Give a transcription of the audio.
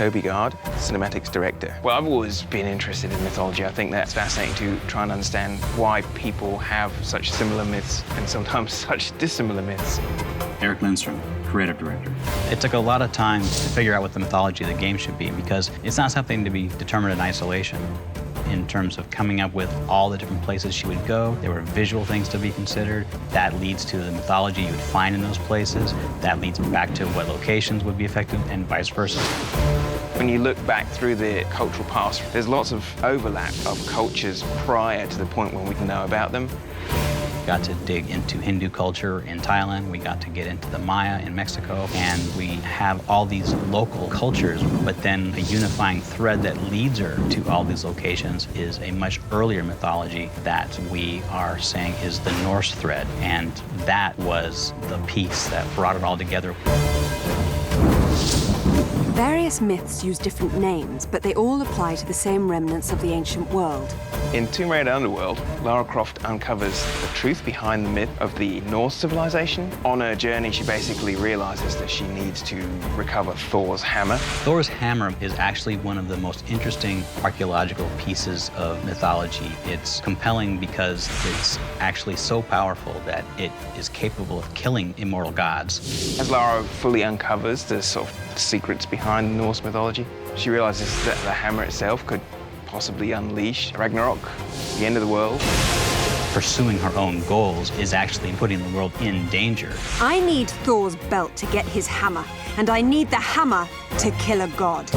Toby Gard, cinematics director. Well, I've always been interested in mythology. I think that's fascinating to try and understand why people have such similar myths and sometimes such dissimilar myths. Eric Lindstrom, creative director. It took a lot of time to figure out what the mythology of the game should be, because it's not something to be determined in isolation. In terms of coming up with all the different places she would go, there were visual things to be considered. That leads to the mythology you would find in those places. That leads back to what locations would be affected, and vice versa. When you look back through the cultural past, there's lots of overlap of cultures prior to the point when we can know about them. We got to dig into Hindu culture in Thailand, we got to get into the Maya in Mexico, and we have all these local cultures, but then a unifying thread that leads her to all these locations is a much earlier mythology that we are saying is the Norse thread, and that was the piece that brought it all together. Various myths use different names, but they all apply to the same remnants of the ancient world. In Tomb Raider Underworld, Lara Croft uncovers the truth behind the myth of the Norse civilization. On her journey, she basically realizes that she needs to recover Thor's hammer. Thor's hammer is actually one of the most interesting archaeological pieces of mythology. It's compelling because it's actually so powerful that it is capable of killing immortal gods. As Lara fully uncovers the sort of secrets behind Norse mythology, she realizes that the hammer itself could possibly unleash Ragnarok, the end of the world. Pursuing her own goals is actually putting the world in danger. I need Thor's belt to get his hammer, and I need the hammer to kill a god.